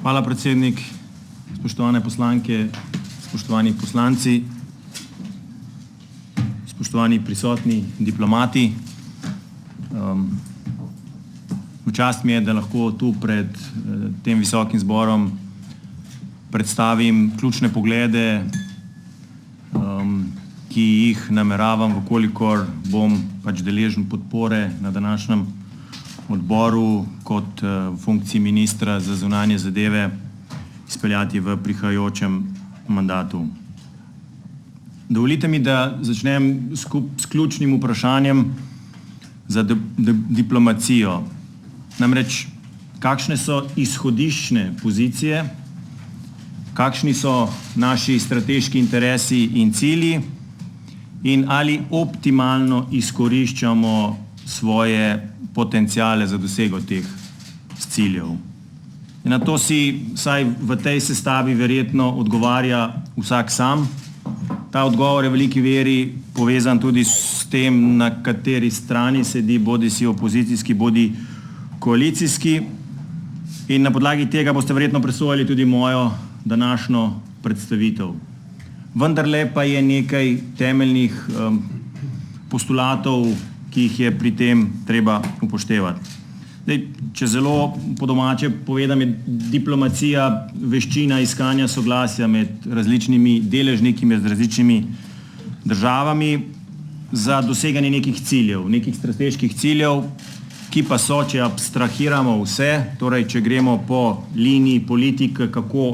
Hvala, predsednik. Spoštovane poslanke, spoštovani poslanci, spoštovani prisotni diplomati. V čast mi je, da lahko tu pred tem visokim zborom predstavim ključne poglede, ki jih nameravam, vkolikor bom pač deležen podpore na današnjem odboru kot funkciji ministra za zunanje zadeve izpeljati v prihajajočem mandatu. Dovolite mi, da začnem s ključnim vprašanjem za diplomacijo. Namreč, kakšne so izhodiščne pozicije, kakšni so naši strateški interesi in cilji in ali optimalno izkoriščamo svoje potenciale za dosego teh ciljev. In na to si vsaj v tej sestavi verjetno odgovarja vsak sam. Ta odgovor je v veliki veri povezan tudi s tem, na kateri strani sedi, bodisi opozicijski, bodi koalicijski. In na podlagi tega boste verjetno presojali tudi mojo današnjo predstavitev. Vendarle pa je nekaj temeljnih postulatov, ki jih je pri tem treba upoštevati. Zdaj, če zelo po domače povedam, je diplomacija veščina iskanja soglasja med različnimi deležniki, med različnimi državami za doseganje nekih ciljev, nekih strateških ciljev, ki pa so, če abstrahiramo vse, torej če gremo po liniji politike, kako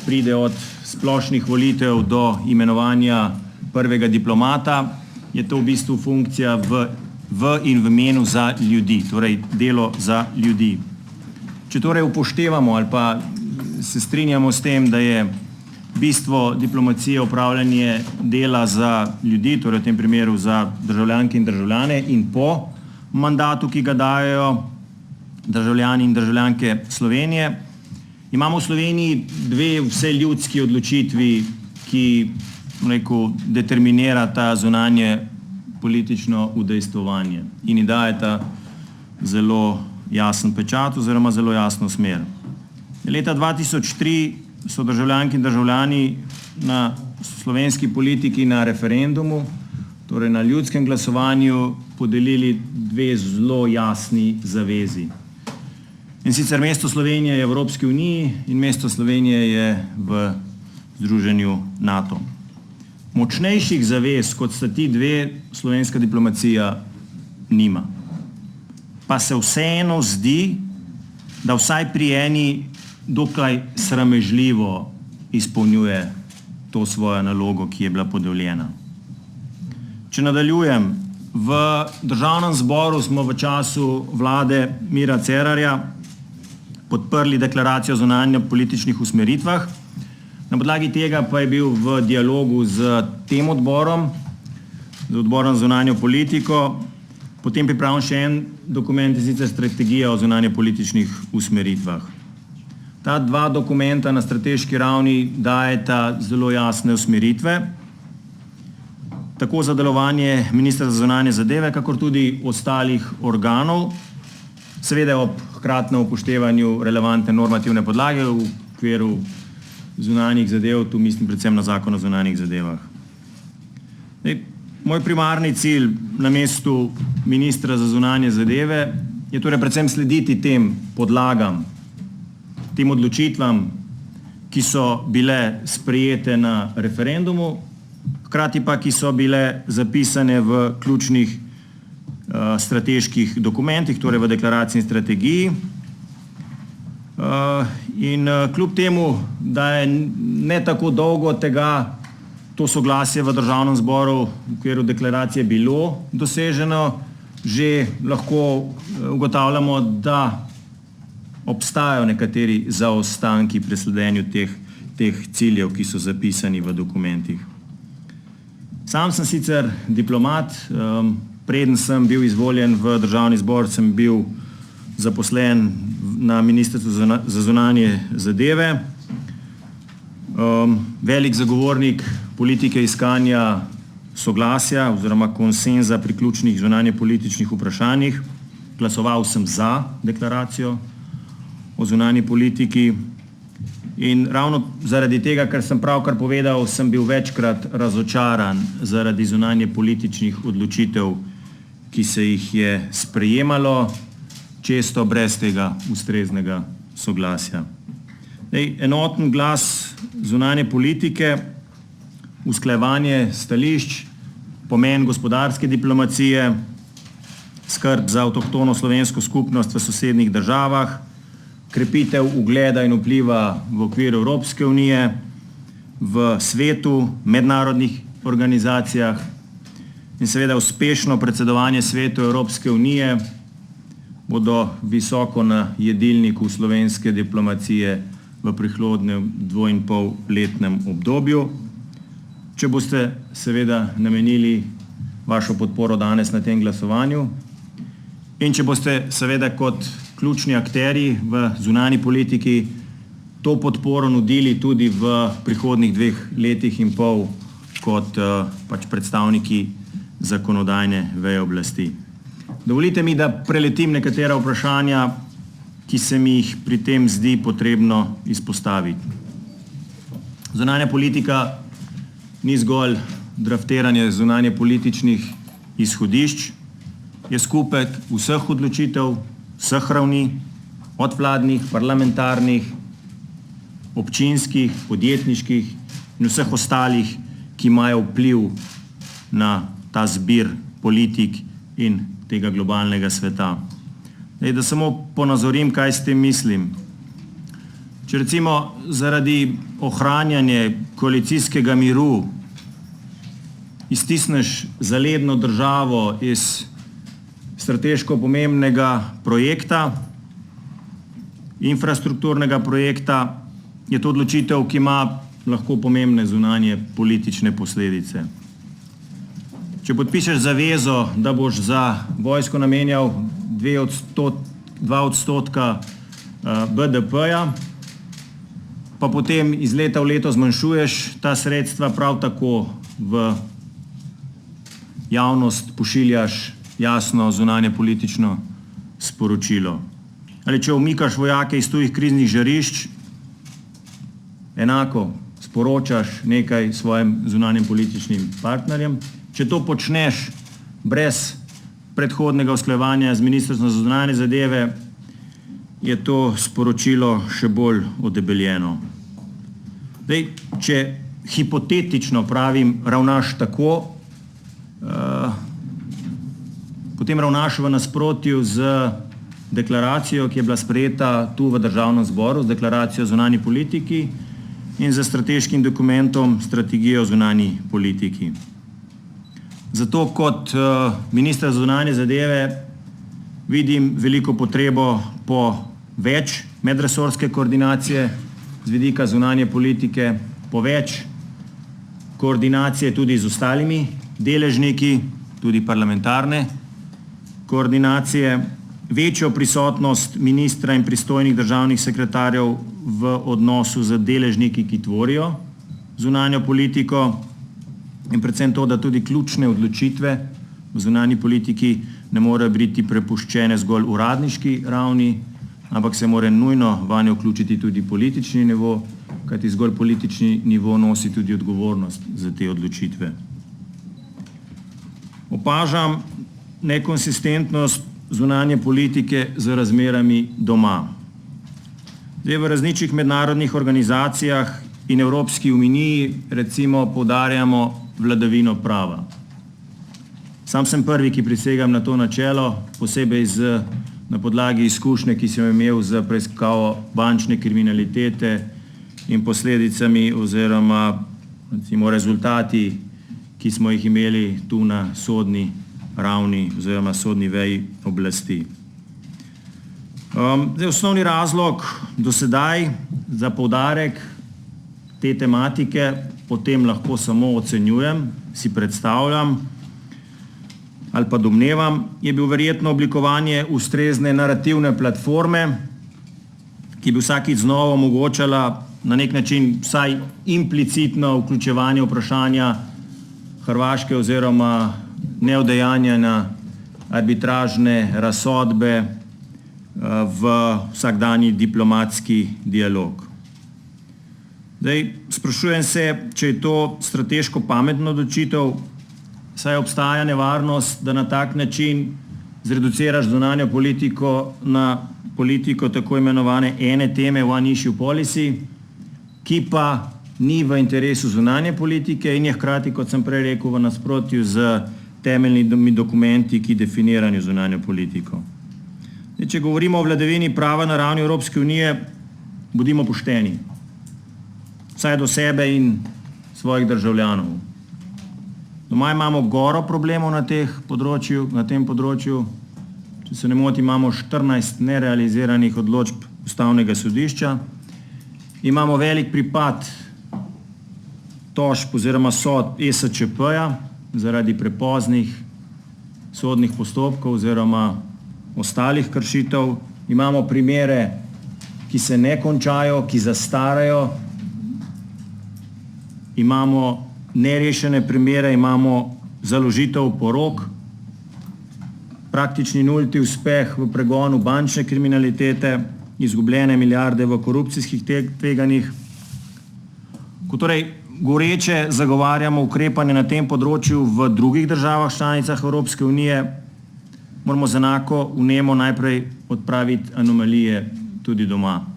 pride od splošnih volitev do imenovanja prvega diplomata, je to v bistvu funkcija v in v imenu za ljudi, torej delo za ljudi. Če torej upoštevamo ali pa se strinjamo s tem, da je bistvo diplomacije upravljanje dela za ljudi, torej v tem primeru za državljanke in državljane in po mandatu, ki ga dajejo državljani in državljanke Slovenije, imamo v Sloveniji dve vseljudski odločitvi, ki determinirata zunanje politično udejstvovanje in ji dajeta zelo jasen pečat oziroma zelo jasno smer. Leta 2003 so državljanke in državljani na slovenski politiki na referendumu, torej na ljudskem glasovanju, podelili dve zelo jasni zavezi. In sicer mesto Slovenije je v Evropski uniji in mesto Slovenije je v združenju NATO. Močnejših zavez, kot sta ti dve, slovenska diplomacija nima. Pa se vseeno zdi, da vsaj pri eni dokaj sramežljivo izpolnjuje to svojo nalogo, ki je bila podeljena. Če nadaljujem, v Državnem zboru smo v času vlade Mira Cerarja podprli deklaracijo o zunanjepolitičnih usmeritvah. Na podlagi tega pa je bil v dialogu z tem odborom, z odborom za zunanjo politiko, potem pripravljen še en dokument, in sicer strategija o zunanjepolitičnih usmeritvah. Ta dva dokumenta na strateški ravni dajeta zelo jasne usmeritve, tako za delovanje ministra za zunanje zadeve, kakor tudi ostalih organov, seveda ob hkratnem upoštevanju relevantne normativne podlage v okviru zunanjih zadev, tu mislim predvsem na Zakon o zunanjih zadevah. Moj primarni cilj na mestu ministra za zunanje zadeve je torej predvsem slediti tem podlagam, tem odločitvam, ki so bile sprejete na referendumu, hkrati pa, ki so bile zapisane v ključnih strateških dokumentih, torej v deklaraciji in strategiji. In kljub temu, da je ne tako dolgo tega to soglasje v Državnem zboru v okviru deklaracije bilo doseženo, že lahko ugotavljamo, da obstajajo nekateri zaostanki pri sledenju teh ciljev, ki so zapisani v dokumentih. Sam sem sicer diplomat, preden sem bil izvoljen v Državni zbor, sem bil zaposlen na Ministrstvu za zunanje zadeve. Velik zagovornik politike iskanja soglasja oziroma konsenza pri ključnih zunanjepolitičnih vprašanjih. Glasoval sem za deklaracijo o zunanji politiki In ravno zaradi tega, kar sem pravkar povedal, sem bil večkrat razočaran zaradi zunanje političnih odločitev, ki se jih je sprejemalo, često brez tega ustreznega soglasja. Enoten glas zunanje politike, usklajevanje stališč, pomen gospodarske diplomacije, skrb za avtohtono slovensko skupnost v sosednjih državah, krepitev ugleda in vpliva v okviru Evropske unije, v svetu, mednarodnih organizacijah in seveda uspešno predsedovanje svetu Evropske unije bodo visoko na jedilniku slovenske diplomacije v prihodnjem 2,5-letnem obdobju. Če boste seveda namenili vašo podporo danes na tem glasovanju in če boste seveda kot ključni akterji v zunanji politiki to podporo nudili tudi v prihodnjih 2,5 letih kot predstavniki zakonodajne veje oblasti. Dovolite mi, da preletim nekatera vprašanja, ki se mi jih pri tem zdi potrebno izpostaviti. Zunanja politika ni zgolj draftiranje zunanje političnih izhodišč, je skupek vseh odločitev, vseh ravni, od vladnih, parlamentarnih, občinskih, podjetniških in vseh ostalih, ki imajo vpliv na ta zbir politik in tega globalnega sveta. Da samo ponazorim, kaj s tem mislim. Če recimo zaradi ohranjanja koalicijskega miru iztisneš zaledno državo iz strateško pomembnega projekta, infrastrukturnega projekta, je to odločitev, ki ima lahko pomembne zunanje politične posledice. Če podpišeš zavezo, da boš za vojsko namenjal 2% BDP-ja, pa potem iz leta v leto zmanjšuješ ta sredstva, prav tako v javnost pošiljaš jasno zunanje politično sporočilo. Ali če umikaš vojake iz tujih kriznih žarišč, enako sporočaš nekaj svojim zunanjim političnim partnerjem. Če to počneš brez predhodnega usklajevanja z Ministrstvom za zunanje zadeve, je to sporočilo še bolj odebeljeno. Če hipotetično pravim, ravnaš tako, potem ravnaš v nasprotju z deklaracijo, ki je bila sprejeta tu v Državnem zboru, z deklaracijo o zunanji politiki in z strateškim dokumentom strategije o zunanji politiki. Zato kot minister za zunanje zadeve vidim veliko potrebo po več medresorske koordinacije z vidika zunanje politike, po več koordinacije tudi z ostalimi deležniki, tudi parlamentarne koordinacije, večjo prisotnost ministra in pristojnih državnih sekretarjev v odnosu z deležniki, ki tvorijo zunanjo politiko, in predvsem to, da tudi ključne odločitve v zunanji politiki ne morejo biti prepuščene zgolj uradniški ravni, ampak se mora nujno vanjo vključiti tudi politični nivo, kajti zgolj politični nivo nosi tudi odgovornost za te odločitve. Opažam nekonsistentnost zunanje politike z razmerami doma. V različnih mednarodnih organizacijah in Evropski uniji recimo poudarjamo vladavino prava. Sam sem prvi, ki prisegam na to načelo, posebej na podlagi izkušnje, ki sem imel z preiskavo bančne kriminalitete in posledicami oziroma recimo rezultati, ki smo jih imeli tu na sodni ravni oziroma sodni veji oblasti. Osnovni razlog do sedaj za poudarek te tematike, potem lahko samo ocenjujem, si predstavljam ali pa domnevam, je bil verjetno oblikovanje ustrezne narativne platforme, ki bi vsakič znova omogočala na nek način vsaj implicitno vključevanje vprašanja Hrvaške oziroma neudejanjene arbitražne razsodbe v vsakdanji diplomatski dialog. Zdaj, sprašujem se, če je to strateško pametno odločitev, saj obstaja nevarnost, da na tak način zreduciraš zunanjo politiko na politiko tako imenovane ene teme, one issue policy, ki pa ni v interesu zunanje politike in je hkrati, kot sem prej rekel, v nasprotju z temeljnimi dokumenti, ki definirajo zunanjo politiko. Zdaj, če govorimo o vladavini prava na ravni Evropske unije, bodimo pošteni. Vsaj do sebe in svojih državljanov. Doma imamo goro problemov na tem področju. Če se ne moti, imamo 14 nerealiziranih odločb Ustavnega sodišča. Imamo velik pripad tožb oziroma sodb ESČP-ja zaradi prepoznih sodnih postopkov oziroma ostalih kršitev. Imamo primere, ki se ne končajo, ki zastarajo. Imamo nerešene primere, imamo založitev porok, praktični nulti uspeh v pregonu bančne kriminalitete, izgubljene milijarde v korupcijskih tveganjih. Ko torej goreče zagovarjamo ukrepanje na tem področju v drugih državah članicah Evropske unije, moramo z enako vnemo najprej odpraviti anomalije tudi doma.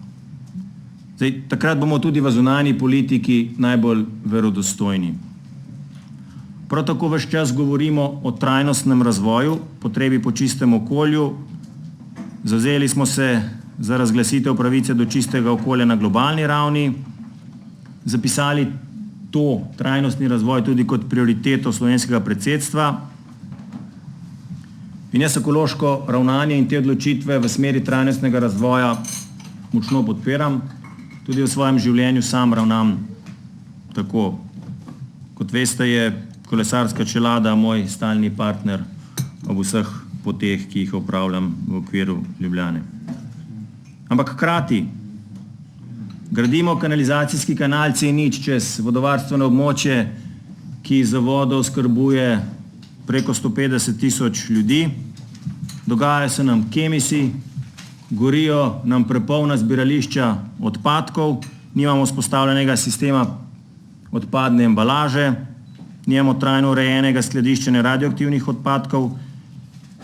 Zdaj, takrat bomo tudi v zunanji politiki najbolj verodostojni. Prav tako ves čas govorimo o trajnostnem razvoju, potrebi po čistem okolju. Zavzeli smo se za razglasitev pravice do čistega okolja na globalni ravni, zapisali to trajnostni razvoj tudi kot prioriteto slovenskega predsedstva. In jaz ekološko ravnanje in te odločitve v smeri trajnostnega razvoja močno podpiram. Tudi v svojem življenju sam ravnam tako. Kot veste, je kolesarska čelada moj stalni partner ob vseh poteh, ki jih opravljam v okviru Ljubljane. Ampak hkrati gradimo kanalizacijski kanal C0 čez vodovarstveno območje, ki za vodo oskrbuje preko 150 000 ljudi. Dogajajo se nam kemisi, gorijo nam prepolna zbirališča odpadkov, nimamo vzpostavljenega sistema odpadne embalaže, nimamo trajno urejenega skladiščenja radioaktivnih odpadkov,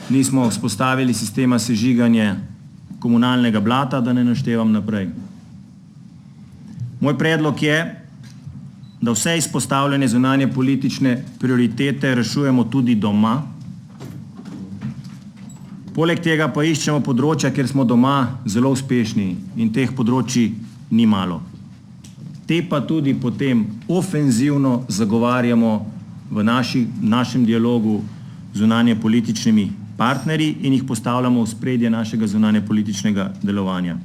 nismo vzpostavili sistema sežiganja komunalnega blata, da ne naštevam naprej. Moj predlog je, da vse izpostavljene zunanje politične prioritete rešujemo tudi doma. Poleg tega pa iščemo področja, kjer smo doma zelo uspešni in teh področji ni malo. Te pa tudi potem ofenzivno zagovarjamo v našem dialogu z zunanje političnimi partnerji in jih postavljamo v spredje našega zunanje političnega delovanja.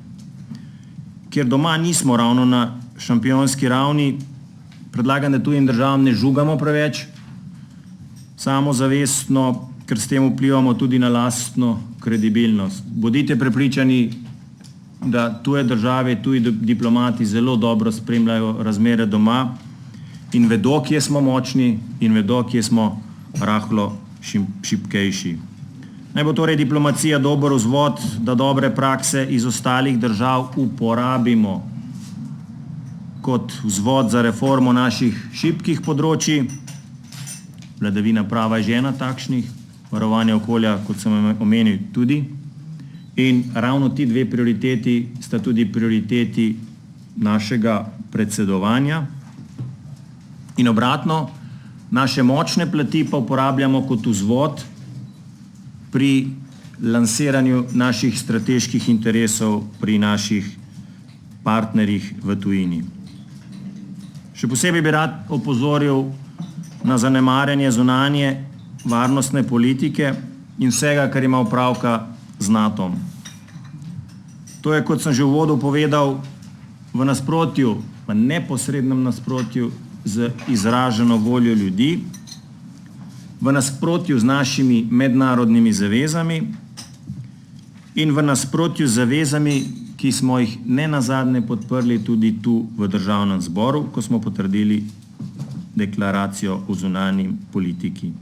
Ker doma nismo ravno na šampionski ravni, predlagam, da tujim državam ne žugamo preveč, samozavestno, ker s tem vplivamo tudi na lastno kredibilnost. Bodite prepričani, da tuje države, tuji diplomati zelo dobro spremljajo razmere doma in vedo, kje smo močni in vedo, kje smo rahlo šibkejši. Naj bo torej diplomacija dober vzvod, da dobre prakse iz ostalih držav uporabimo kot vzvod za reformo naših šibkih področij. Vladavina prava je že ena takšnih, varovanje okolja, kot sem omenil, tudi. In ravno ti dve prioriteti sta tudi prioriteti našega predsedovanja. In obratno, naše močne plati pa uporabljamo kot vzvod pri lansiranju naših strateških interesov pri naših partnerjih v tujini. Še posebej bi rad opozoril na zanemarjanje zunanje varnostne politike in vsega, kar ima opravka z NATO-om. To je, kot sem že v uvodu povedal, v nasprotju, v neposrednem nasprotju z izraženo voljo ljudi, v nasprotju z našimi mednarodnimi zavezami in v nasprotju z zavezami, ki smo jih nenazadnje podprli tudi tu v Državnem zboru, ko smo potrdili deklaracijo o zunanji politiki.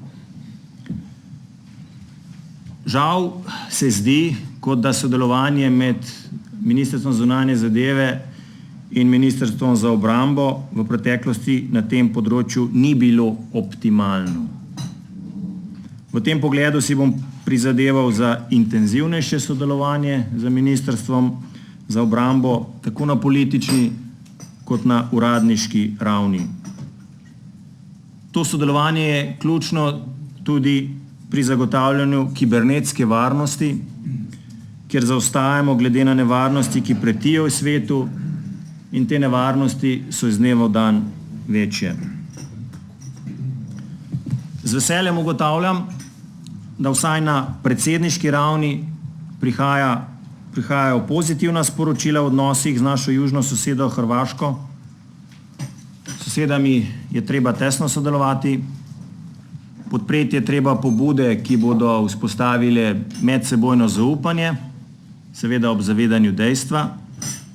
Žal se zdi, kot da sodelovanje med Ministrstvom za zunanje zadeve in Ministrstvom za obrambo v preteklosti na tem področju ni bilo optimalno. V tem pogledu si bom prizadeval za intenzivnejše sodelovanje z Ministrstvom za obrambo, tako na politični kot na uradniški ravni. To sodelovanje je ključno tudi pri zagotavljanju kibernetske varnosti, kjer zaostajamo glede na nevarnosti, ki pretijo v svetu, in te nevarnosti so iz dneva v dan večje. Z veseljem ugotavljam, da vsaj na predsedniški ravni prihajajo pozitivna sporočila v odnosih z našo južno sosedo Hrvaško. S sosedami je treba tesno sodelovati, podpreti je treba pobude, ki bodo vzpostavile medsebojno zaupanje, seveda ob zavedanju dejstva,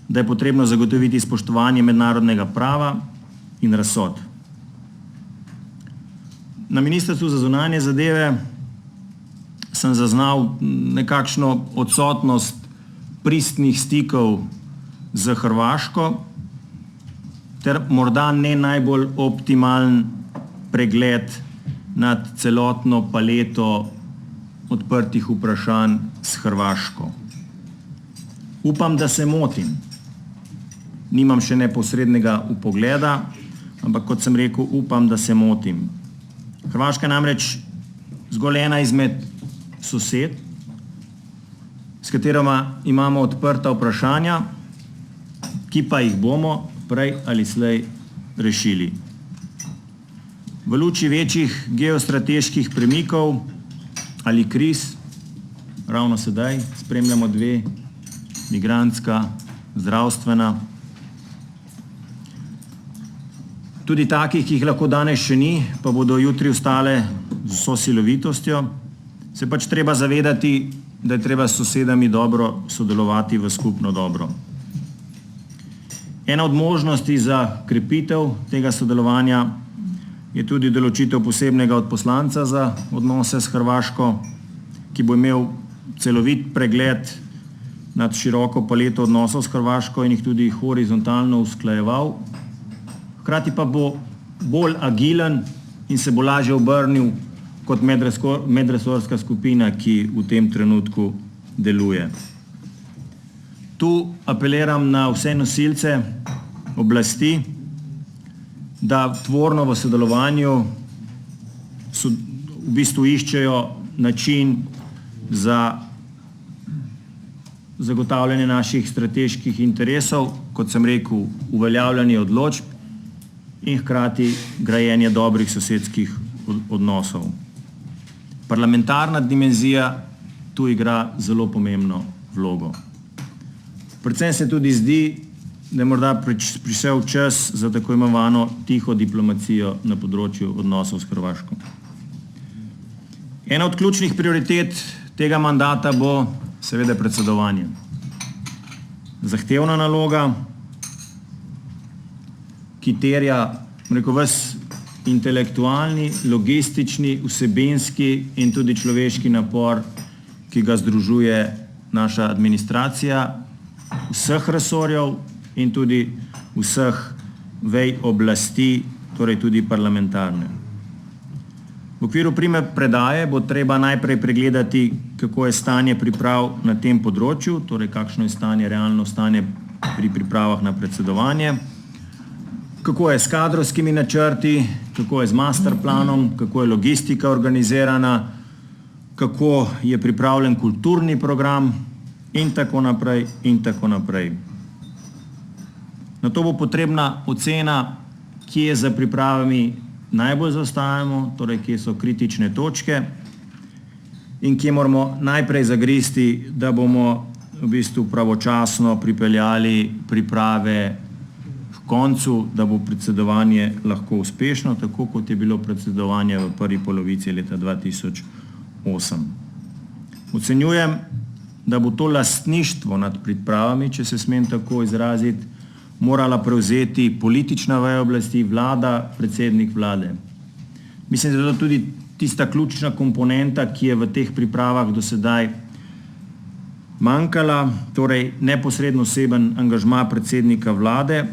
da je potrebno zagotoviti spoštovanje mednarodnega prava in razsod. Na Ministrstvu za zunanje zadeve sem zaznal nekakšno odsotnost pristnih stikov z Hrvaško ter morda ne najbolj optimalen pregled nad celotno paleto odprtih vprašanj s Hrvaško. Upam, da se motim. Nimam še neposrednega vpogleda, ampak kot sem rekel, upam, da se motim. Hrvaška je namreč zgolj ena izmed sosed, s katerima imamo odprta vprašanja, ki pa jih bomo prej ali slej rešili. V luči večjih geostrateških premikov ali kriz, ravno sedaj spremljamo dve, migrantska, zdravstvena, tudi takih, ki jih lahko danes še ni, pa bodo jutri ostale z vso silovitostjo, se pač treba zavedati, da je treba s sosedami dobro sodelovati v skupno dobro. Ena od možnosti za krepitev tega sodelovanja je tudi določitev posebnega odposlanca za odnose s Hrvaško, ki bo imel celovit pregled nad široko paleto odnosov s Hrvaško in jih tudi horizontalno usklajeval. Hkrati pa bo bolj agilen in se bo lažje obrnil kot medresorska skupina, ki v tem trenutku deluje. Tu apeliram na vse nosilce oblasti, da tvorno v sodelovanju v bistvu iščejo način za zagotavljanje naših strateških interesov, kot sem rekel, uveljavljanje odločb in hkrati grajenje dobrih sosedskih odnosov. Parlamentarna dimenzija tu igra zelo pomembno vlogo. Predvsem se tudi zdi, da je morda prišel čas za tako imenovano tiho diplomacijo na področju odnosov s Hrvaško. Ena od ključnih prioritet tega mandata bo seveda predsedovanje. Zahtevna naloga, ki terja, ves intelektualni, logistični, vsebinski in tudi človeški napor, ki ga združuje naša administracija vseh resorjev in tudi vseh vej oblasti, torej tudi parlamentarne. V okviru primopredaje bo treba najprej pregledati, kako je stanje priprav na tem področju, torej kakšno je stanje, realno stanje pri pripravah na predsedovanje, kako je s kadrovskimi načrti, kako je z masterplanom, kako je logistika organizirana, kako je pripravljen kulturni program in tako naprej in tako naprej. Na to bo potrebna ocena, kje za pripravami najbolj zaostajamo, torej kje so kritične točke in kje moramo najprej zagristi, da bomo v bistvu pravočasno pripeljali priprave v koncu, da bo predsedovanje lahko uspešno, tako kot je bilo predsedovanje v prvi polovici leta 2008. Ocenjujem, da bo to lastništvo nad pripravami, če se smem tako izraziti, morala prevzeti politična veja oblasti, vlada, predsednik vlade. Mislim, da je to tudi tista ključna komponenta, ki je v teh pripravah do sedaj manjkala, torej neposredno oseben angažma predsednika vlade,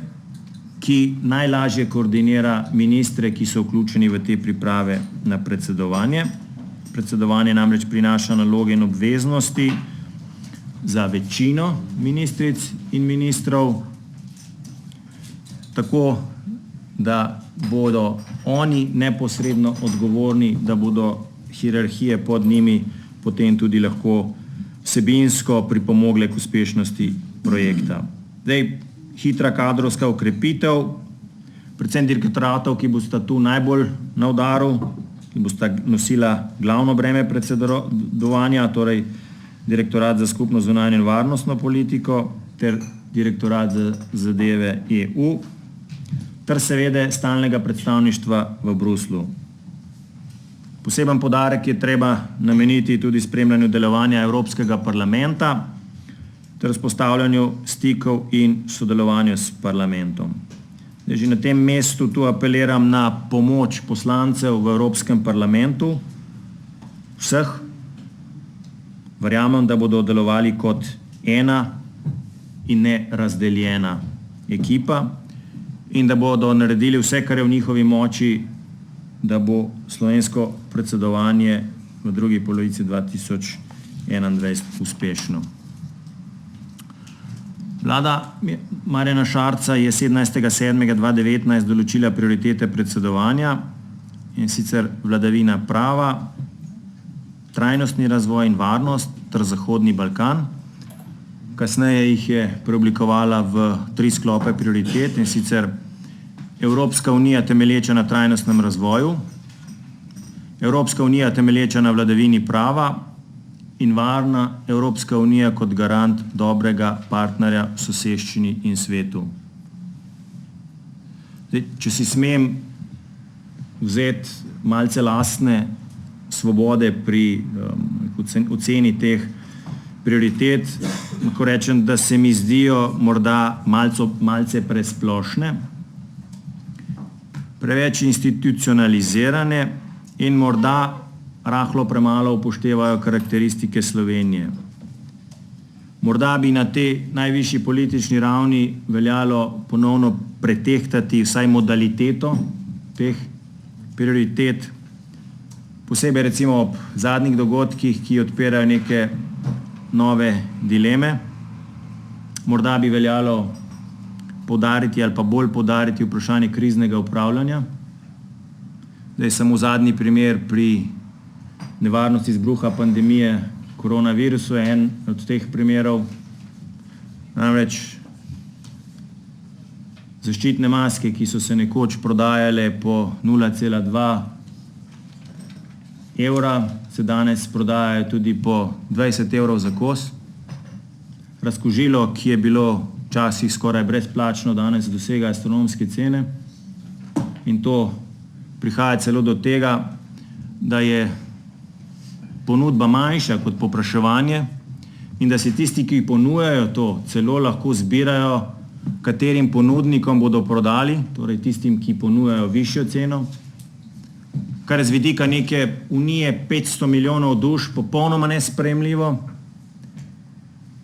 ki najlažje koordinira ministre, ki so vključeni v te priprave na predsedovanje. Predsedovanje namreč prinaša naloge in obveznosti za večino ministric in ministrov, tako da bodo oni neposredno odgovorni, da bodo hierarhije pod njimi potem tudi lahko vsebinsko pripomogle k uspešnosti projekta. Zdaj, hitra kadrovska okrepitev, predvsem direktoratov, ki bosta tu najbolj na udaru, ki bosta nosila glavno breme predsedovanja, torej Direktorat za skupno zunanjo in varnostno politiko ter Direktorat za zadeve EU, ter seveda stalnega predstavništva v Bruslju. Poseben poudarek je treba nameniti tudi spremljanju delovanja Evropskega parlamenta ter vzpostavljanju stikov in sodelovanju s parlamentom. Že na tem mestu tu apeliram na pomoč poslancev v Evropskem parlamentu, vseh. Verjamem, da bodo delovali kot ena in ne razdeljena ekipa in da bodo naredili vse, kar je v njihovi moči, da bo slovensko predsedovanje v drugi polovici 2021 uspešno. Vlada Marjana Šarca je 17.7.2019 določila prioritete predsedovanja, in sicer vladavina prava, trajnostni razvoj in varnost ter Zahodni Balkan. Kasneje jih je preoblikovala v 3 sklope prioritet, in sicer Evropska unija temelječa na trajnostnem razvoju, Evropska unija temelječa na vladavini prava in varna Evropska unija kot garant dobrega partnerja v soseščini in svetu. Zdaj, če si smem vzeti malce lastne svobode pri oceni teh prioritet, lahko rečem, da se mi zdijo morda malce presplošne, preveč institucionalizirane in morda rahlo premalo upoštevajo karakteristike Slovenije. Morda bi na tej najvišji politični ravni veljalo ponovno pretehtati vsaj modaliteto teh prioritet, posebej recimo ob zadnjih dogodkih, ki odpirajo neke nove dileme. Morda bi veljalo poudariti ali pa bolj poudariti vprašanje kriznega upravljanja. Zdaj samo zadnji primer pri nevarnosti izbruha pandemije koronavirusu je en od teh primerov. Namreč zaščitne maske, ki so se nekoč prodajale po 0,2 evra, se danes prodajajo tudi po 20 evrov za kos. Razkužilo, ki je bilo včasih skoraj brezplačno, danes dosega astronomske cene, in to prihaja celo do tega, da je ponudba manjša kot povpraševanje in da se tisti, ki ponujajo to, celo lahko zbirajo, katerim ponudnikom bodo prodali, torej tistim, ki ponujajo višjo ceno, kar je z vidika neke unije 500 milijonov duš popolnoma nesprejemljivo.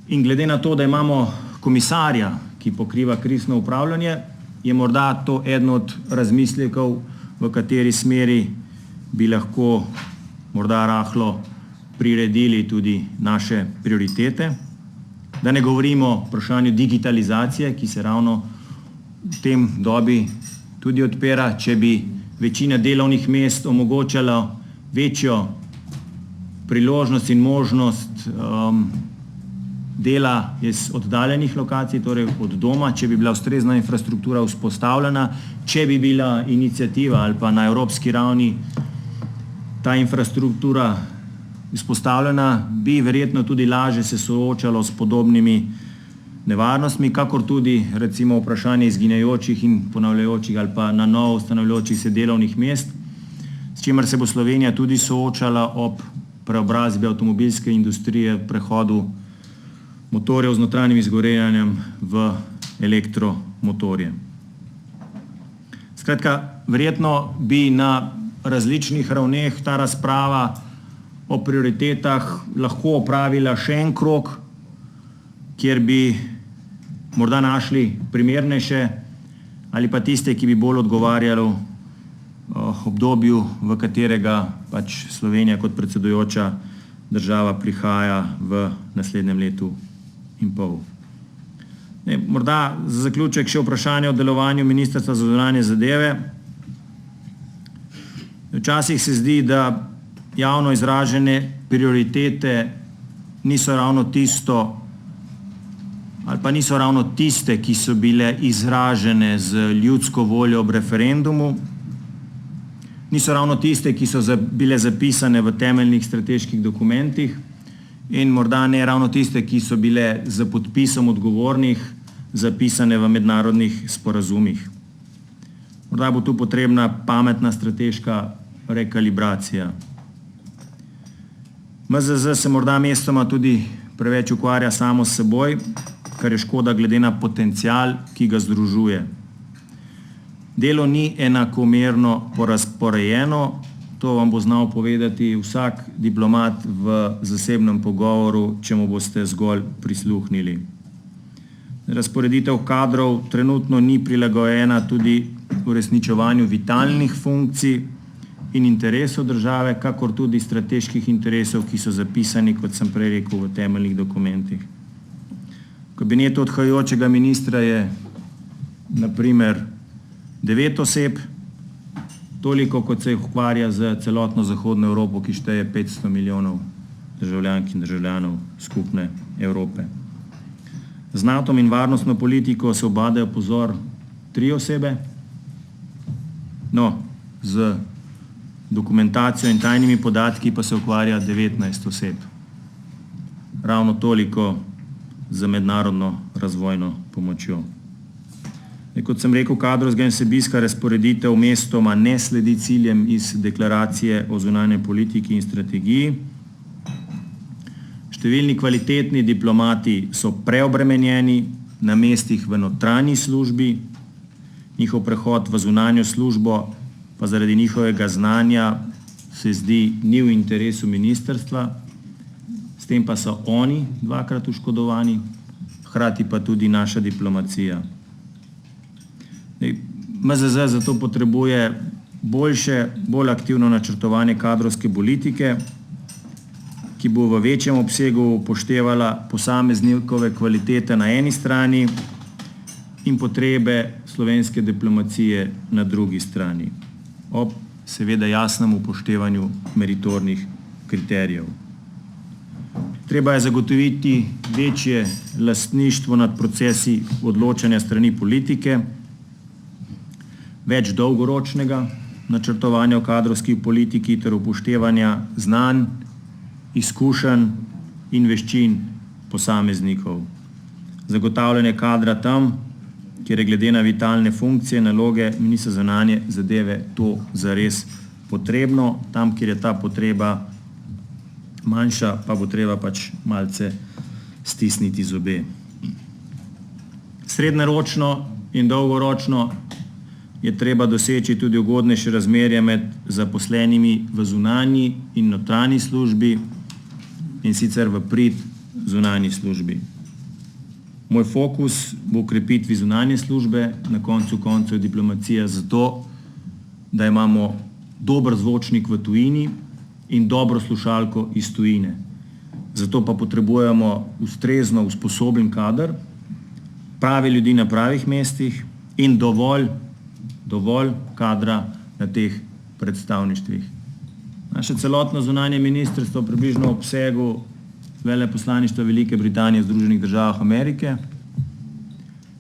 In glede na to, da imamo komisarja, ki pokriva krizno upravljanje, je morda to eden od razmislekov, v kateri smeri bi lahko morda rahlo priredili tudi naše prioritete. Da ne govorimo o vprašanju digitalizacije, ki se ravno v tem dobi tudi odpira, če bi večina delovnih mest omogočala večjo priložnost in možnost dela iz oddaljenih lokacij, torej od doma, če bi bila ustrezna infrastruktura vzpostavljena, če bi bila iniciativa ali pa na evropski ravni ta infrastruktura vzpostavljena, bi verjetno tudi lažje se soočalo s podobnimi nevarnostmi, kakor tudi recimo vprašanje izginjajočih in ponavljajočih ali pa na novo ustanovljajočih se delovnih mest, s čimer se bo Slovenija tudi soočala ob preobrazbi avtomobilske industrije, prehodu motorjev z notranjim izgorevanjem v elektromotorje. Skratka, verjetno bi na različnih ravneh ta razprava o prioritetah lahko opravila še en krog, kjer bi morda našli primernejše ali pa tiste, ki bi bolj odgovarjali obdobju, v katerega pač Slovenija kot predsedujoča država prihaja v naslednjem letu in pol. Morda za zaključek še vprašanje o delovanju Ministrstva za zunanje zadeve. Včasih se zdi, da javno izražene prioritete niso ravno tisto, ali pa niso ravno tiste, ki so bile izražene z ljudsko voljo ob referendumu, niso ravno tiste, ki so bile zapisane v temeljnih strateških dokumentih in morda ne ravno tiste, ki so bile z podpisom odgovornih zapisane v mednarodnih sporazumih. Morda bo tu potrebna pametna strateška rekalibracija. MZZ se morda mestoma tudi preveč ukvarja samo s seboj, kar je škoda glede na potencial, ki ga združuje. Delo ni enakomerno porazporejeno, to vam bo znal povedati vsak diplomat v zasebnem pogovoru, če mu boste zgolj prisluhnili. Razporeditev kadrov trenutno ni prilagojena tudi uresničevanju vitalnih funkcij in interesov države, kakor tudi strateških interesov, ki so zapisani, kot sem prej rekel, v temeljnih dokumentih. V kabinetu odhajajočega ministra je na primer 9 oseb, toliko kot se ukvarja z celotno Zahodno Evropo, ki šteje 500 milijonov državljank in državljanov skupne Evrope. Z NATO in varnostno politiko se ubadajo, pozor, 3 osebe, z dokumentacijo in tajnimi podatki pa se ukvarja 19 oseb. Ravno toliko za mednarodno razvojno pomočjo. Kot sem rekel, kadrovska in vsebinska razporeditev mestoma ne sledi ciljem iz deklaracije o zunanji politiki in strategiji. Številni kvalitetni diplomati so preobremenjeni na mestih v notranji službi, njihov prehod v zunanjo službo pa zaradi njihovega znanja se zdi ni v interesu ministrstva, s tem pa so oni dvakrat oškodovani, hkrati pa tudi naša diplomacija. MZZ zato potrebuje boljše, bolj aktivno načrtovanje kadrovske politike, ki bo v večjem obsegu upoštevala posameznikove kvalitete na eni strani in potrebe slovenske diplomacije na drugi strani, ob seveda jasnem upoštevanju meritornih kriterijev. Treba je zagotoviti večje lastništvo nad procesi odločanja strani politike, več dolgoročnega načrtovanja v kadrovski politiki ter upoštevanja znanj, izkušenj in veščin posameznikov. Zagotavljanje kadra tam, kjer je glede na vitalne funkcije, naloge ministra za zunanje zadeve to zares potrebno, tam, kjer je ta potreba manjša, pa bo treba pač malce stisniti zobe. Srednjeročno in dolgoročno je treba doseči tudi ugodnejše razmerje med zaposlenimi v zunanji in notranji službi in sicer v prid zunanji službi. Moj fokus bo v krepitvi zunanje službe, na koncu koncev diplomacija zato, da imamo dober zvočnik v tujini in dobro slušalko iz tujine. Zato pa potrebujemo ustrezno usposobljen kader, pravi ljudi na pravih mestih in dovolj kadra na teh predstavništvih. Naše celotno zunanje ministrstvo približno v obsegu veleposlaništva Velike Britanije v Združenih državah Amerike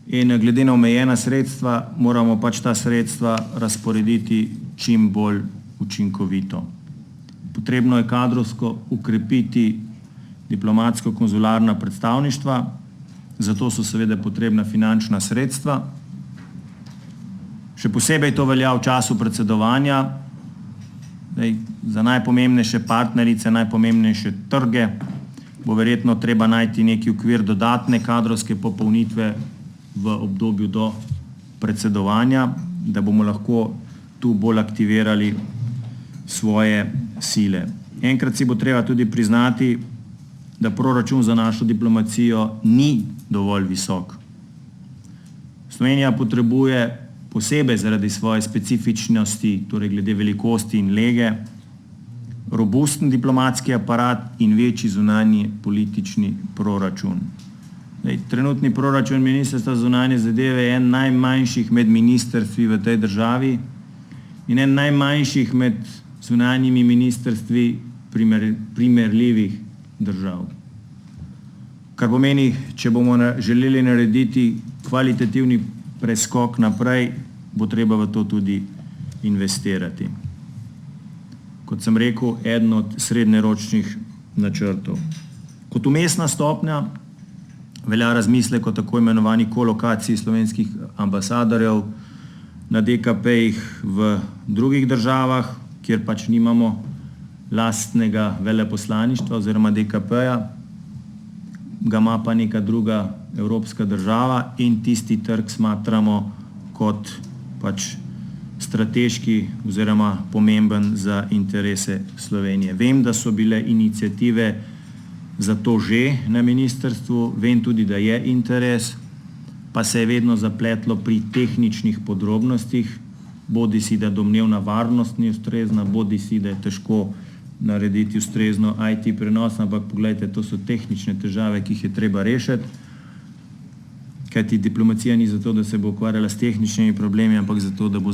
in glede na omejena sredstva moramo pač ta sredstva razporediti čim bolj učinkovito. Potrebno je kadrovsko ukrepiti diplomatsko-konzularna predstavništva, zato so seveda potrebna finančna sredstva. Še posebej to velja v času predsedovanja. Za najpomembnejše partnerice, najpomembnejše trge bo verjetno treba najti neki okvir dodatne kadrovske popolnitve v obdobju do predsedovanja, da bomo lahko tu bolj aktivirali svoje sile. Enkrat si bo treba tudi priznati, da proračun za našo diplomacijo ni dovolj visok. Slovenija potrebuje posebej zaradi svoje specifičnosti, torej glede velikosti in lege, robusten diplomatski aparat in večji zunanji politični proračun. Trenutni proračun Ministrstva za zunanje zadeve je en najmanjših med ministrstvi v tej državi in en najmanjših med zunanjimi ministrstvi primerljivih držav. Kar pomeni, če bomo želeli narediti kvalitativni preskok naprej, bo treba v to tudi investirati. Kot sem rekel, eden od srednjeročnih načrtov. Kot vmesna stopnja velja razmislek o tako imenovani kolokaciji slovenskih ambasadorjev na DKP-jih v drugih državah, kjer pač nimamo lastnega veleposlaništva oziroma DKP-ja, ga ima pa neka druga evropska država in tisti trg smatramo kot pač strateški oziroma pomemben za interese Slovenije. Vem, da so bile iniciative za to že na ministrstvu, vem tudi, da je interes, pa se je vedno zapletlo pri tehničnih podrobnostih, bodi si, da domnevna varnost ni ustrezna, bodi si, da je težko narediti ustrezno IT prenos, ampak pogledajte, to so tehnične težave, ki jih je treba rešiti, kajti diplomacija ni zato, da se bo ukvarjala s tehničnimi problemi, ampak zato, da bo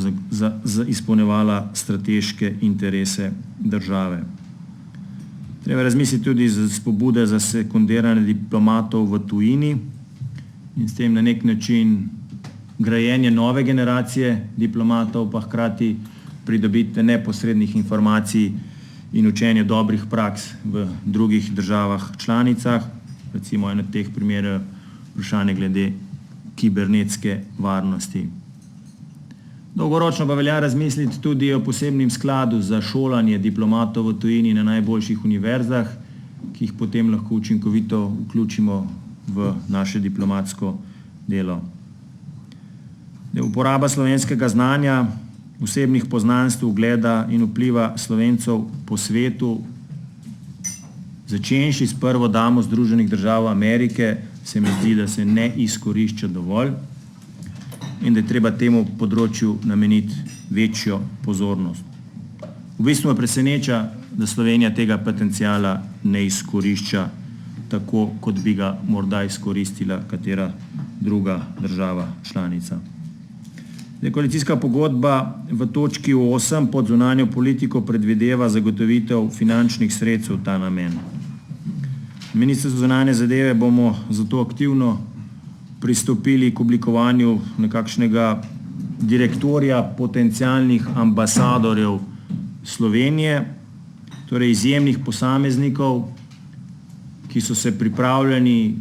izpolnjevala strateške interese države. Treba razmisliti tudi za pobude za sekundiranje diplomatov v tujini in s tem na nek način grajenje nove generacije diplomatov, pa hkrati pridobiti neposrednih informacij in učenje dobrih praks v drugih državah članicah. Recimo eno od teh primerov vprašanje glede kibernetske varnosti. Dolgoročno pa velja razmisliti tudi o posebnem skladu za šolanje diplomatov v tujini na najboljših univerzah, ki jih potem lahko učinkovito vključimo v naše diplomatsko delo. Uporaba slovenskega znanja, osebnih poznanstv, ugleda in vpliva Slovencev po svetu, začenši s prvo damo Združenih držav Amerike, se mi zdi, da se ne izkorišča dovolj in da je treba temu področju nameniti večjo pozornost. V bistvu me preseneča, da Slovenija tega potenciala ne izkorišča tako, kot bi ga morda izkoristila katera druga država članica. Koalicijska pogodba v točki 8 pod zunanjo politiko predvideva zagotovitev finančnih sredstev v ta namen. Ministrstvo za zunanje zadeve bomo zato aktivno pristopili k oblikovanju nekakšnega direktorja potencialnih ambasadorjev Slovenije, torej izjemnih posameznikov, ki so se pripravljeni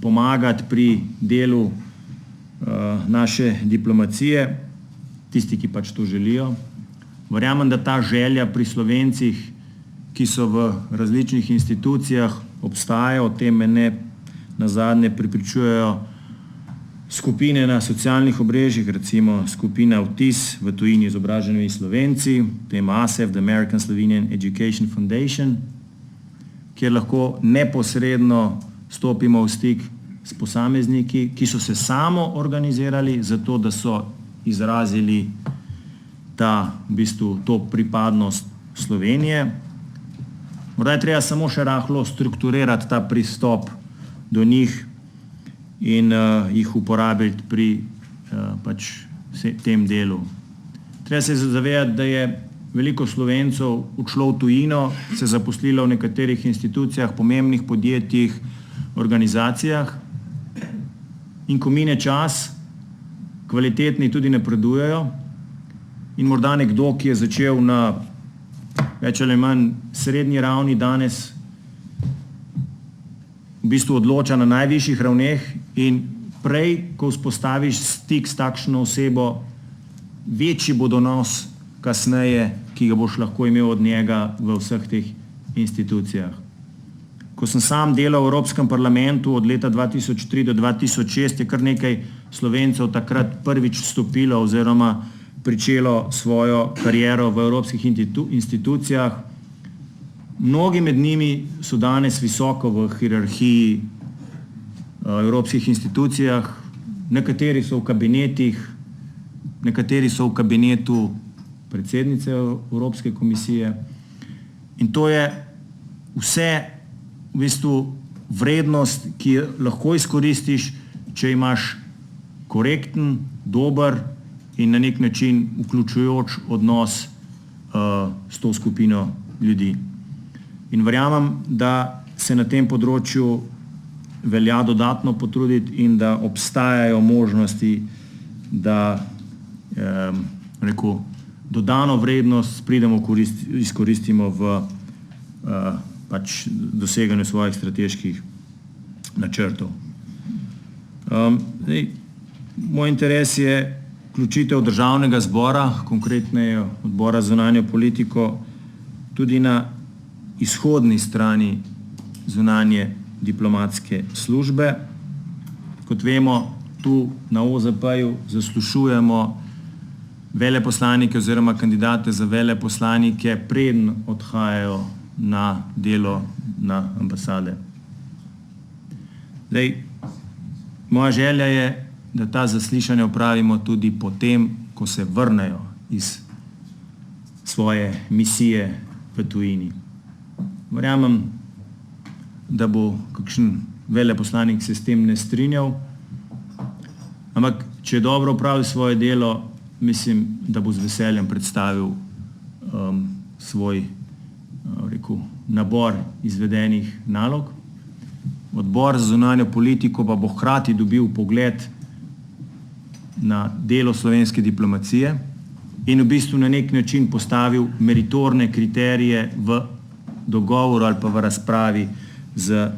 pomagati pri delu naše diplomacije, tisti, ki pač to želijo. Verjamem, da ta želja pri Slovencih, ki so v različnih institucijah, obstaja, o tem me ne nazadnje prepričujejo skupine na socialnih omrežjih, recimo skupina Vtis v tujini izobraženi Slovenci, potem ASEF, The American Slovenian Education Foundation, kjer lahko neposredno stopimo v stik s posamezniki, ki so se samo organizirali zato, da so izrazili to pripadnost Slovenije. Morda je treba samo še rahlo strukturirati ta pristop do njih in jih uporabiti pri tem delu. Treba se zavedati, da je veliko Slovencev odšlo v tujino, se zaposlilo v nekaterih institucijah, pomembnih podjetjih, organizacijah in ko mine čas, kvalitetni tudi napredujejo in morda nekdo, ki je začel na več ali manj srednji ravni, danes v bistvu odloča na najvišjih ravneh in prej, ko vzpostaviš stik s takšno osebo, večji bo donos kasneje, ki ga boš lahko imel od njega v vseh teh institucijah. Ko sem sam delal v Evropskem parlamentu od leta 2003 do 2006, je kar nekaj Slovencev takrat prvič vstopilo oziroma pričelo svojo kariero v evropskih institucijah. Mnogi med njimi so danes visoko v hierarhiji evropskih institucijah, nekateri so v kabinetih, nekateri so v kabinetu predsednice Evropske komisije in to je vse v bistvu vrednost, ki jo lahko izkoristiš, če imaš korekten, dober in na nek način vključujoč odnos s to skupino ljudi. In verjamem, da se na tem področju velja dodatno potruditi in da obstajajo možnosti, da dodano vrednost izkoristimo v pač doseganju svojih strateških načrtov. Moj interes je vključitev državnega zbora, konkretneje odbora za zunanjo politiko, tudi na izhodni strani zunanje diplomatske službe. Kot vemo, tu na OZP-ju zaslušujemo veleposlanike oziroma kandidate za veleposlanike, preden odhajajo na delo na ambasade. Moja želja je, da ta zaslišanja opravimo tudi potem, ko se vrnejo iz svoje misije v tujini. Verjamem, da bo kakšen veleposlanik se s tem ne strinjal, ampak če je dobro opravil svoje delo, mislim, da bo z veseljem predstavil svoj nabor izvedenih nalog. Odbor za zunanjo politiko pa bo hkrati dobil pogled na delo slovenske diplomacije in v bistvu na nek način postavil meritorne kriterije v dogovoru ali pa v razpravi z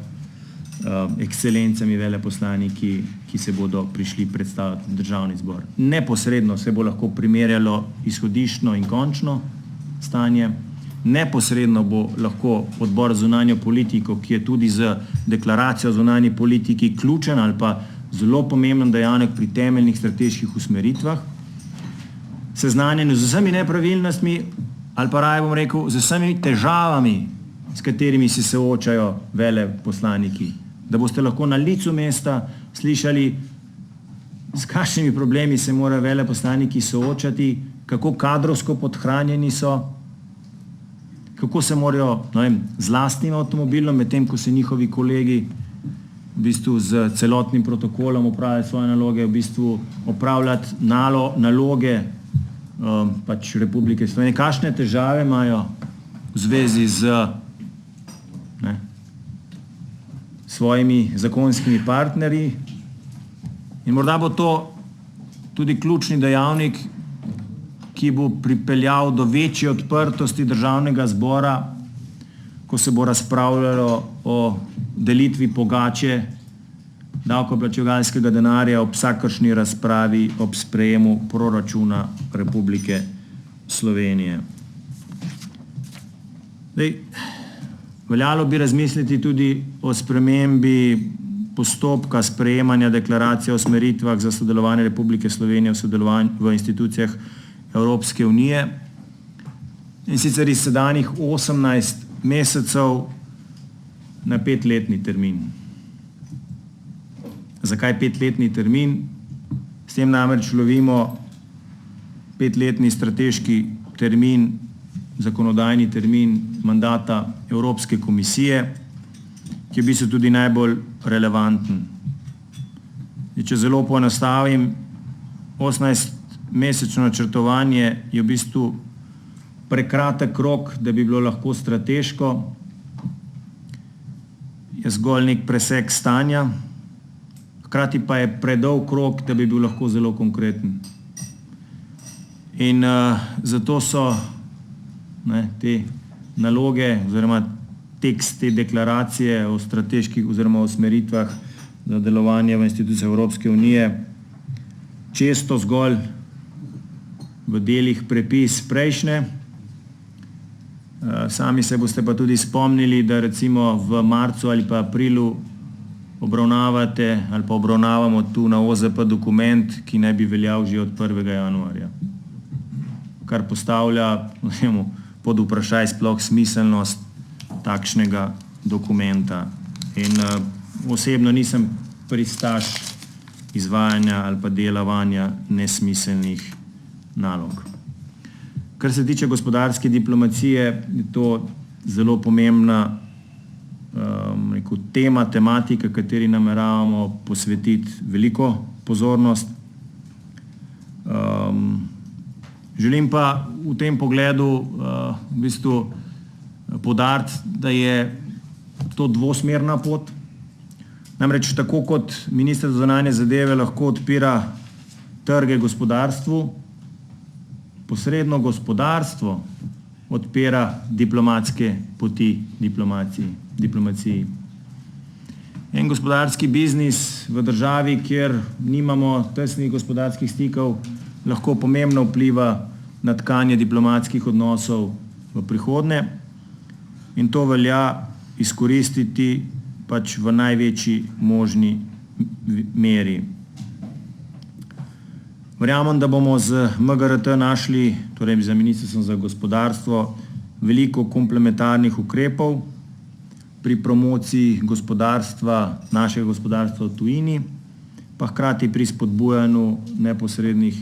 ekscelencami veleposlaniki, ki se bodo prišli predstaviti v državni zbor. Neposredno se bo lahko primerjalo izhodiščno in končno stanje, neposredno bo lahko odbor za zunanjo politiko, ki je tudi z deklaracijo o zunanji politiki ključen ali pa zelo pomemben dejavnik pri temeljnih strateških usmeritvah, seznanjen z vsemi nepravilnostmi ali pa raje bom rekel, z vsemi težavami, s katerimi se soočajo veleposlaniki, da boste lahko na licu mesta slišali, s kakšnimi problemi se morajo veleposlaniki soočati, kako kadrovsko podhranjeni so, kako se morajo z lastnim avtomobilom, medtem ko se njihovi kolegi v bistvu z celotnim protokolom opravljati svoje naloge, v bistvu opravljati naloge pač Republike Slovenije. Kakšne težave imajo v zvezi z svojimi zakonskimi partnerji in morda bo to tudi ključni dejavnik, ki bo pripeljal do večje odprtosti državnega zbora, ko se bo razpravljalo o delitvi pogače davkoplačevalskega denarja ob vsakršni razpravi ob sprejemu proračuna Republike Slovenije. Veljalo bi razmisliti tudi o spremembi postopka sprejemanja deklaracije o usmeritvah za sodelovanje Republike Slovenije v institucijah Evropske unije in sicer iz sedanjih 18 mesecev na 5-letni termin. Zakaj 5-letni termin? S tem namreč lovimo 5-letni strateški termin, zakonodajni termin mandata Evropske komisije, ki je v bistvu tudi najbolj relevanten. Če zelo poenostavim, 18-mesečno načrtovanje je v bistvu prekratek rok, da bi bilo lahko strateško, je zgolj nek presek stanja, hkrati pa je predolg rok, da bi bil lahko zelo konkreten. In zato so te naloge oziroma tekst te deklaracije o strateških oziroma o usmeritvah za delovanje v institucijah Evropske unije često zgolj v delih prepis prejšnje. Sami se boste pa tudi spomnili, da recimo v marcu ali pa aprilu obravnavate ali pa obravnavamo tu na OZP dokument, ki naj bi veljal že od 1. januarja, kar postavlja pod vprašaj sploh smiselnost takšnega dokumenta. In osebno nisem pristaš izvajanja ali pa delovanja nesmiselnih nalog. Kar se tiče gospodarske diplomacije, je to zelo pomembna tematika, kateri nameravamo posvetiti veliko pozornost. Želim pa v tem pogledu v bistvu poudariti, da je to dvosmerna pot. Namreč tako kot minister za zunanje zadeve lahko odpira trge gospodarstvu, posredno gospodarstvo odpira diplomatske poti diplomaciji. En gospodarski biznis v državi, kjer nimamo tesnih gospodarskih stikov, lahko pomembno vpliva na tkanje diplomatskih odnosov v prihodnje in to velja izkoristiti pač v največji možni meri. Verjamem, da bomo z MGRT našli, torej za Ministrstvom za gospodarstvo, veliko komplementarnih ukrepov pri promociji gospodarstva, našega gospodarstva v tujini, pa hkrati pri spodbujanju neposrednih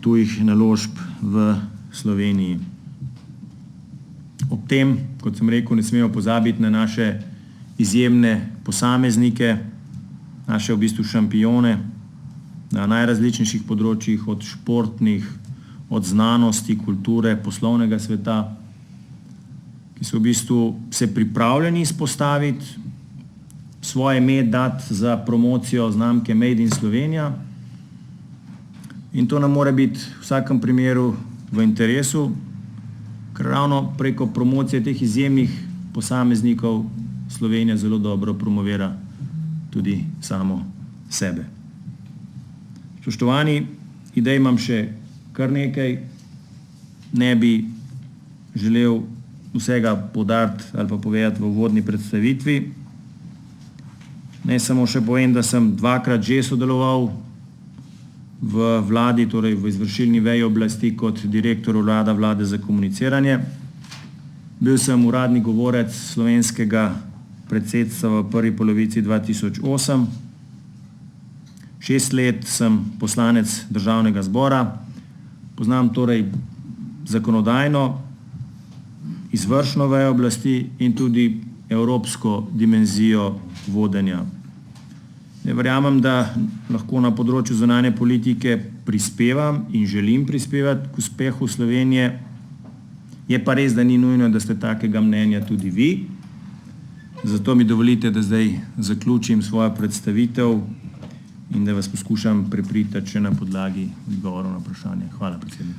tujih naložb v Sloveniji. Ob tem, kot sem rekel, ne smemo pozabiti na naše izjemne posameznike, naše v bistvu šampione na najrazličnejših področjih, od športnih, od znanosti, kulture, poslovnega sveta, ki so v bistvu se pripravljeni izpostaviti, svoje ime dati za promocijo znamke Made in Slovenija in to nam mora biti v vsakem primeru v interesu, ker ravno preko promocije teh izjemnih posameznikov Slovenija zelo dobro promovira tudi samo sebe. Spoštovani, idej imam še kar nekaj, ne bi želel vsega poudariti ali pa povedati v uvodni predstavitvi. Naj samo še povem, da sem dvakrat že sodeloval v vladi, torej v izvršilni veji oblasti kot direktor urada vlade za komuniciranje. Bil sem uradni govorec slovenskega predsedstva v prvi polovici 2008. 6 let sem poslanec Državnega zbora, poznam torej zakonodajno, izvršno vejo oblasti in tudi evropsko dimenzijo vodenja. Verjamem, da lahko na področju zunanje politike prispevam in želim prispevati k uspehu Slovenije. Je pa res, da ni nujno, da ste takega mnenja tudi vi. Zato mi dovolite, da zdaj zaključim svojo predstavitev in da vas poskušam prepričati še na podlagi odgovorov na vprašanje. Hvala, predsednik.